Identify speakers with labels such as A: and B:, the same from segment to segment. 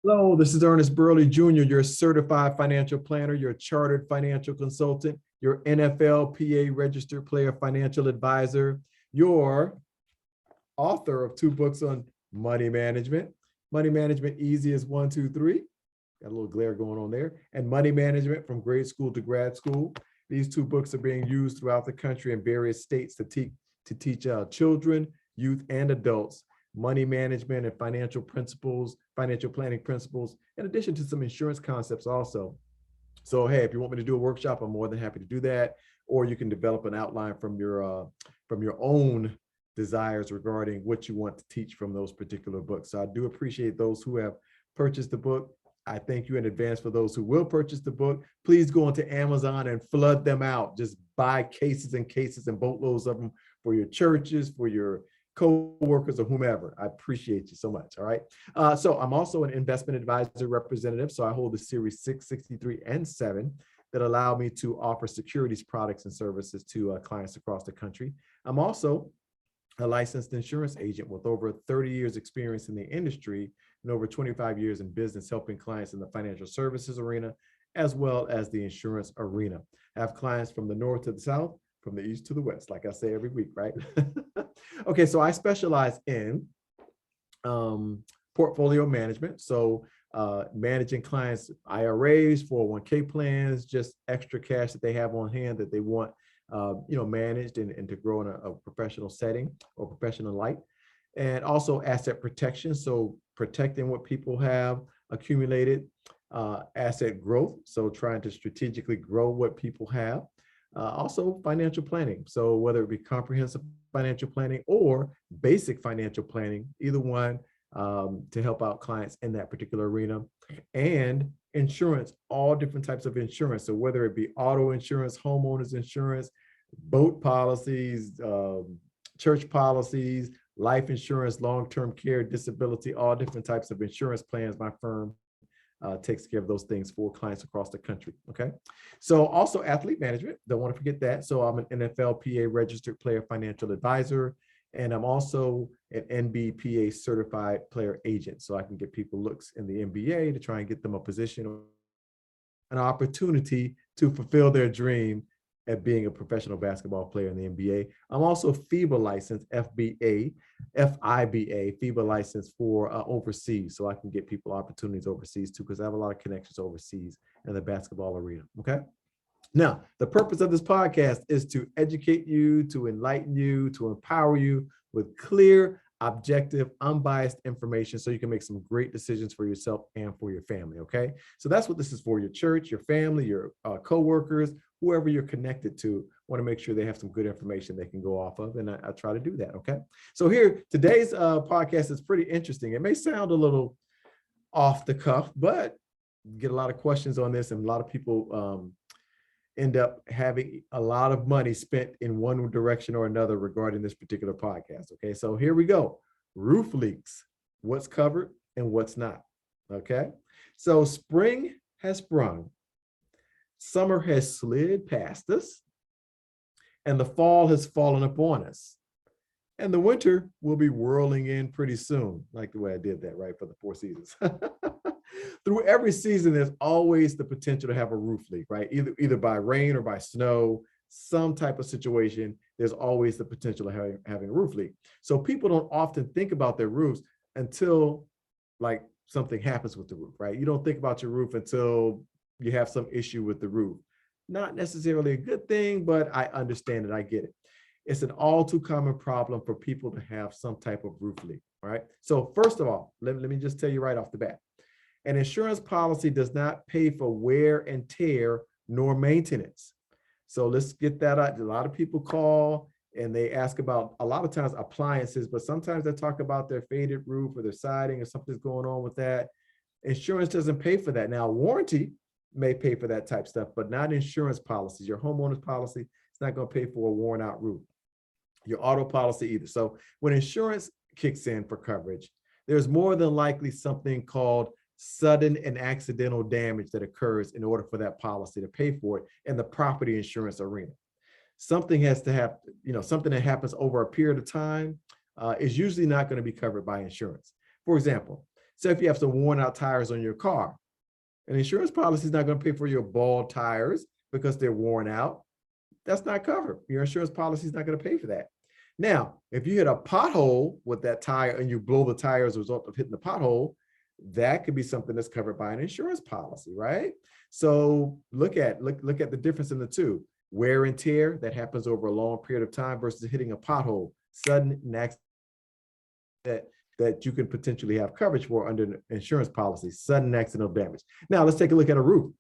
A: Hello, this is Ernest Burley Jr., your certified financial planner, your chartered financial consultant, your NFLPA registered player financial advisor, your author of 2 books on money management. Money Management Easy as 1, 2, 3. Got a little glare going on there. And Money Management from Grade School to Grad School. These 2 books are being used throughout the country in various states to teach children, youth, and adults money management and financial principles, financial planning principles, in addition to some insurance concepts also. So, hey, if you want me to do a workshop, I'm more than happy to do that. Or you can develop an outline from your own desires regarding what you want to teach from those particular books. So I do appreciate those who have purchased the book. I thank you in advance for those who will purchase the book. Please go onto Amazon and flood them out. Just buy cases and cases and boatloads of them for your churches, for your co-workers, or whomever. I appreciate you so much. All right. So I'm also an investment advisor representative. So I hold the Series 6, 63, and 7 that allow me to offer securities products and services to clients across the country. I'm also a licensed insurance agent with over 30 years experience in the industry and over 25 years in business, helping clients in the financial services arena, as well as the insurance arena. I have clients from the north to the south, from the east to the west, like I say every week, right? Okay, so I specialize in portfolio management. So managing clients' IRAs, 401k plans, just extra cash that they have on hand that they want managed and to grow in a professional setting or professional light. And also asset protection. So protecting what people have accumulated, asset growth. So trying to strategically grow what people have. Also financial planning. So whether it be comprehensive financial planning or basic financial planning, either one, to help out clients in that particular arena. And insurance, all different types of insurance. So whether it be auto insurance, homeowners insurance, boat policies, church policies, life insurance, long-term care, disability, all different types of insurance plans. My firm takes care of those things for clients across the country. Okay. So also athlete management. Don't want to forget that. So I'm an NFLPA registered player financial advisor, and I'm also an NBPA certified player agent. So I can get people looks in the NBA to try and get them a position, an opportunity to fulfill their dream at being a professional basketball player in the NBA. I'm also FIBA licensed, FIBA, FIBA license for overseas. So I can get people opportunities overseas too, because I have a lot of connections overseas in the basketball arena. Okay. Now, the purpose of this podcast is to educate you, to enlighten you, to empower you with clear, objective, unbiased information so you can make some great decisions for yourself and for your family, okay? So that's what this is for: your church, your family, your co-workers, whoever you're connected to. Want to make sure they have some good information they can go off of, and I try to do that, okay? So here, today's podcast is pretty interesting. It may sound a little off the cuff, but get a lot of questions on this, and a lot of people end up having a lot of money spent in one direction or another regarding this particular podcast. Okay, so here we go. Roof leaks, what's covered and what's not. Okay, so spring has sprung, summer has slid past us, and the fall has fallen upon us. And the winter will be whirling in pretty soon. Like the way I did that, right, for the 4 seasons. Through every season, there's always the potential to have a roof leak, right? Either by rain or by snow, some type of situation, there's always the potential of having a roof leak. So people don't often think about their roofs until like something happens with the roof, right? You don't think about your roof until you have some issue with the roof. Not necessarily a good thing, but I understand it, I get it. It's an all too common problem for people to have some type of roof leak, all right? So first of all, let me just tell you right off the bat. An insurance policy does not pay for wear and tear nor maintenance. So let's get that out. A lot of people call and they ask about, a lot of times, appliances, but sometimes they talk about their faded roof or their siding or something's going on with that. Insurance doesn't pay for that. Now, warranty may pay for that type stuff, but not insurance policies. Your homeowner's policy is not going to pay for a worn out roof. Your auto policy either. So when insurance kicks in for coverage, there's more than likely something called sudden and accidental damage that occurs in order for that policy to pay for it in the property insurance arena. Something has to happen, something that happens over a period of time is usually not going to be covered by insurance. For example, So if you have some worn out tires on your car, an insurance policy is not going to pay for your bald tires because they're worn out. That's not covered. Your insurance policy is not going to pay for that. Now, if you hit a pothole with that tire and you blow the tire as a result of hitting the pothole, that could be something that's covered by an insurance policy, right? So look at the difference in the two. Wear and tear that happens over a long period of time versus hitting a pothole, sudden accident that you can potentially have coverage for under an insurance policy, sudden accidental damage. Now let's take a look at a roof.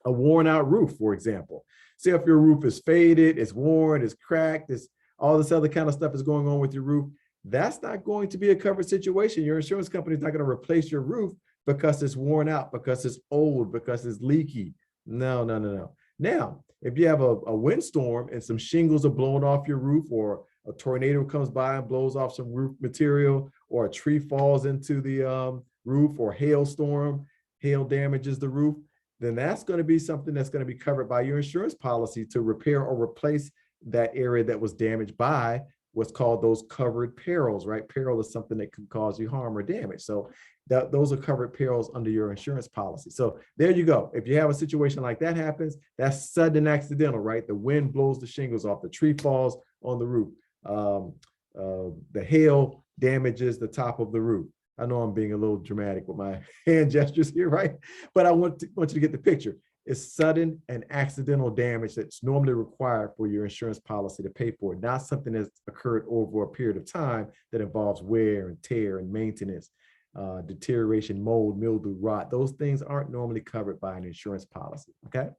A: A worn out roof, for example. See if your roof is faded, it's worn, it's cracked, it's all this other kind of stuff is going on with your roof. That's not going to be a covered situation. Your insurance company is not going to replace your roof because it's worn out, because it's old, because it's leaky. No. Now, if you have a windstorm and some shingles are blown off your roof, or a tornado comes by and blows off some roof material, or a tree falls into the roof, or hail damages the roof, then that's going to be something that's going to be covered by your insurance policy to repair or replace that area that was damaged by what's called those covered perils, right? Peril is something that can cause you harm or damage. So those are covered perils under your insurance policy. So there you go. If you have a situation like that happens, that's sudden accidental, right? The wind blows the shingles off, the tree falls on the roof, the hail damages the top of the roof. I know I'm being a little dramatic with my hand gestures here, right? But I want you to get the picture. It's sudden and accidental damage that's normally required for your insurance policy to pay for, not something that's occurred over a period of time that involves wear and tear and maintenance, deterioration, mold, mildew, rot. Those things aren't normally covered by an insurance policy, okay?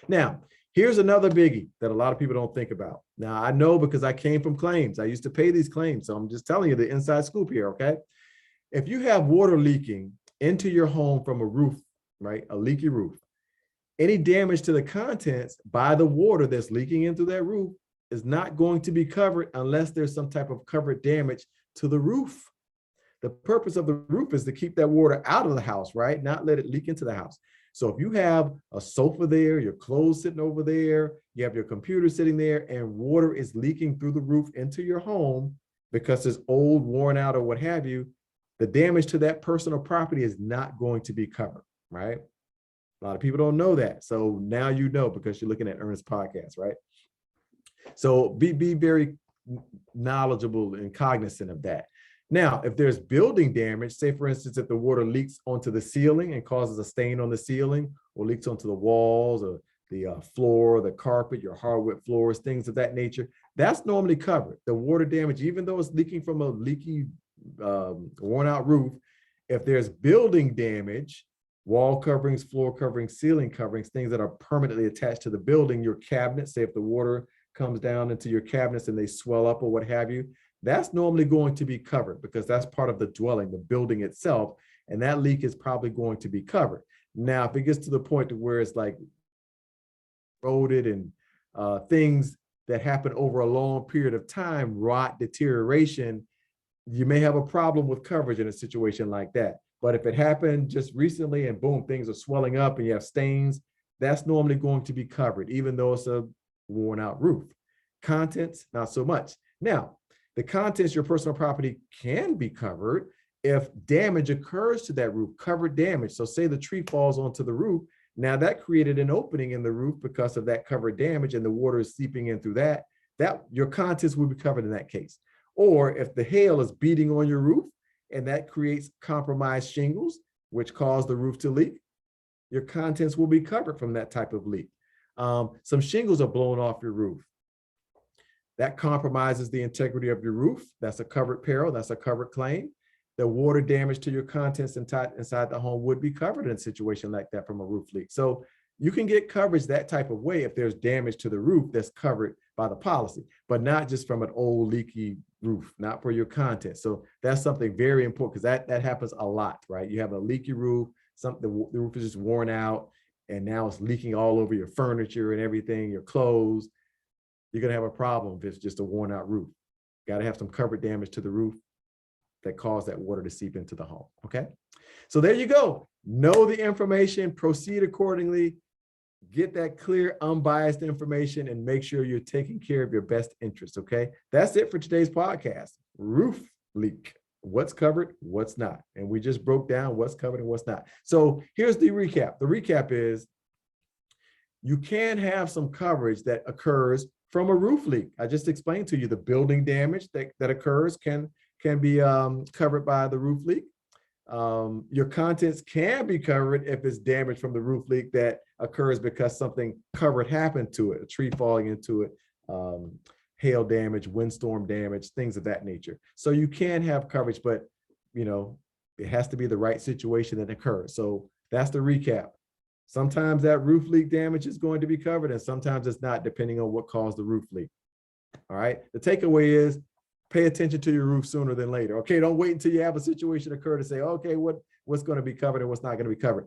A: Now, here's another biggie that a lot of people don't think about. Now, I know because I came from claims. I used to pay these claims, so I'm just telling you the inside scoop here, okay? If you have water leaking into your home from a roof, right, a leaky roof, any damage to the contents by the water that's leaking into that roof is not going to be covered unless there's some type of covered damage to the roof. The purpose of the roof is to keep that water out of the house, right? Not let it leak into the house. So if you have a sofa there, your clothes sitting over there, you have your computer sitting there, and water is leaking through the roof into your home because it's old, worn out, or what have you, the damage to that personal property is not going to be covered, right? A lot of people don't know that. So now you know because you're looking at Ernest's podcast, right? So be very knowledgeable and cognizant of that. Now, if there's building damage, say for instance, if the water leaks onto the ceiling and causes a stain on the ceiling, or leaks onto the walls or the floor, the carpet, your hardwood floors, things of that nature, that's normally covered. The water damage, even though it's leaking from a leaky, worn out roof, if there's building damage, wall coverings, floor coverings, ceiling coverings, things that are permanently attached to the building, your cabinets, say if the water comes down into your cabinets and they swell up or what have you, that's normally going to be covered because that's part of the dwelling, the building itself, and that leak is probably going to be covered. Now, if it gets to the point to where it's like eroded and things that happen over a long period of time, rot, deterioration, you may have a problem with coverage in a situation like that. But if it happened just recently and boom, things are swelling up and you have stains, that's normally going to be covered, even though it's a worn out roof. Contents, not so much. Now, the contents of your personal property can be covered if damage occurs to that roof, covered damage. So say the tree falls onto the roof. Now that created an opening in the roof because of that covered damage and the water is seeping in through that your contents will be covered in that case. Or if the hail is beating on your roof, and that creates compromised shingles, which cause the roof to leak, your contents will be covered from that type of leak. Some shingles are blown off your roof. That compromises the integrity of your roof. That's a covered peril. That's a covered claim. The water damage to your contents inside the home would be covered in a situation like that from a roof leak. So you can get coverage that type of way if there's damage to the roof that's covered by the policy, but not just from an old leaky roof, not for your contents. So that's something very important because that happens a lot, right? You have a leaky roof, the roof is just worn out and now it's leaking all over your furniture and everything, your clothes. You're gonna have a problem if it's just a worn out roof. Got to have some covered damage to the roof that caused that water to seep into the home, okay? So there you go. Know the information, proceed accordingly, get that clear, unbiased information, and make sure you're taking care of your best interests, okay? That's it for today's podcast, roof leak. what's covered, what's not. And we just broke down what's covered and what's not. So here's the recap. The recap is you can have some coverage that occurs from a roof leak. I just explained to you the building damage that occurs can be covered by the roof leak. Your contents can be covered if it's damage from the roof leak that occurs because something covered happened to it, a tree falling into it, hail damage, windstorm damage, things of that nature. So you can have coverage, but it has to be the right situation that occurs. So that's the recap. Sometimes that roof leak damage is going to be covered and sometimes it's not, depending on what caused the roof leak. All right. The takeaway is pay attention to your roof sooner than later. Okay. Don't wait until you have a situation occur to say, okay, what's going to be covered and what's not going to be covered.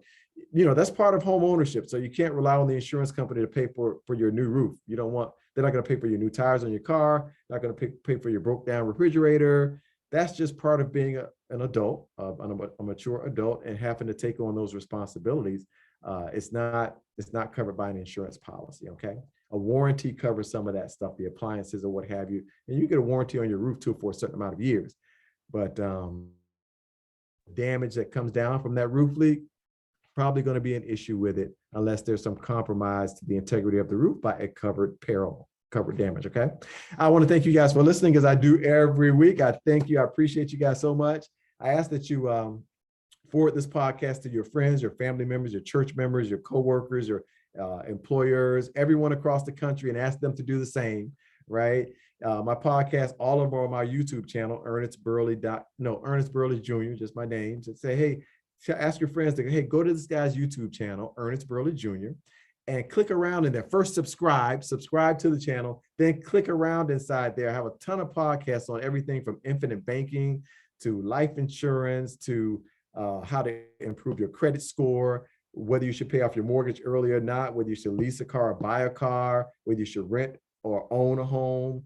A: That's part of home ownership. So you can't rely on the insurance company to pay for your new roof. They're not going to pay for your new tires on your car. Not going to pay for your broke down refrigerator. That's just part of being an adult, a mature adult, and having to take on those responsibilities. It's not covered by an insurance policy. Okay. A warranty covers some of that stuff, the appliances or what have you. And you get a warranty on your roof too for a certain amount of years. But damage that comes down from that roof leak, probably going to be an issue with it unless there's some compromise to the integrity of the roof by a covered damage. Okay. I want to thank you guys for listening, as I do every week. I thank you. I appreciate you guys so much. I ask that you forward this podcast to your friends, your family members, your church members, your coworkers, your employers, everyone across the country, and ask them to do the same, right? My podcast, all of them are on my YouTube channel, Ernest Burley Jr., just my name. So say, hey, ask your friends to, hey, go to this guy's YouTube channel, Ernest Burley Jr., and click around in there. First, subscribe to the channel, then click around inside there. I have a ton of podcasts on everything from infinite banking to life insurance to how to improve your credit score, whether you should pay off your mortgage early or not, whether you should lease a car or buy a car, whether you should rent or own a home,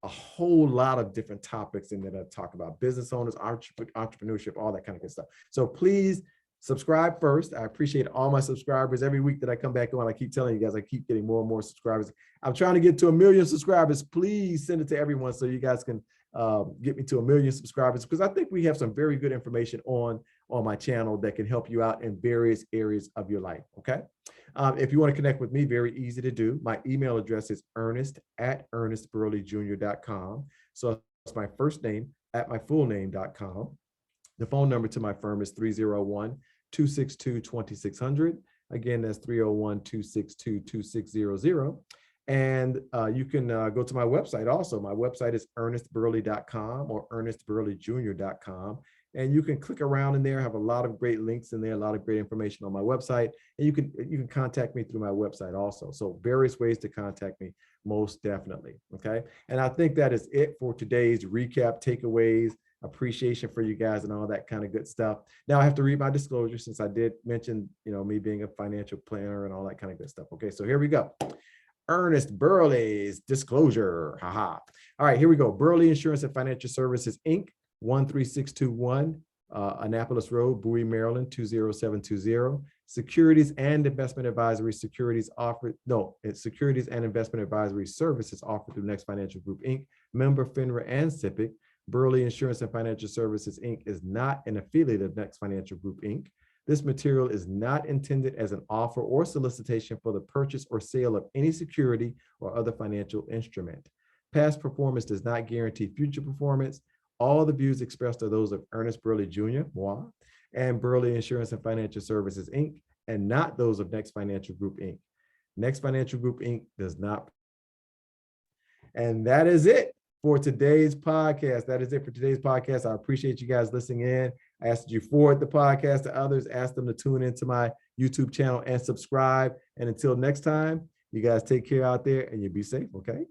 A: a whole lot of different topics in there that talk about business owners, entrepreneurship, all that kind of good stuff. So please subscribe first. I appreciate all my subscribers. Every week that I come back on, I keep telling you guys, I keep getting more and more subscribers. I'm trying to get to 1 million subscribers. Please send it to everyone so you guys can get me to 1 million subscribers, because I think we have some very good information on my channel that can help you out in various areas of your life. Okay. If you want to connect with me, very easy to do. My email address is ernest@ernestburleyjr.com. So it's my first name at my full name.com. The phone number to my firm is 301-262-2600. Again, that's 301-262-2600. And you can go to my website also. My website is ernestburley.com or ernestburleyjr.com. And you can click around in there. I have a lot of great links in there, a lot of great information on my website. And you can contact me through my website also. So various ways to contact me, most definitely. Okay. And I think that is it for today's recap, takeaways, appreciation for you guys and all that kind of good stuff. Now I have to read my disclosure, since I did mention, me being a financial planner and all that kind of good stuff. Okay. So here we go. Ernest Burley's disclosure. Haha. All right, here we go. Burley Insurance and Financial Services, Inc., 13621 Annapolis Road, Bowie, Maryland, 20720. Securities and investment advisory securities and investment advisory services offered through Next Financial Group, Inc., member FINRA and SIPC. Burley Insurance and Financial Services, Inc. is not an affiliate of Next Financial Group, Inc. This material is not intended as an offer or solicitation for the purchase or sale of any security or other financial instrument. Past performance does not guarantee future performance. All the views expressed are those of Ernest Burley Jr., moi, and Burley Insurance and Financial Services, Inc., and not those of Next Financial Group, Inc. Next Financial Group, Inc. does not. And that is it for today's podcast. I appreciate you guys listening in. I asked you forward the podcast to others, ask them to tune into my YouTube channel and subscribe. And until next time, you guys take care out there and you be safe, okay?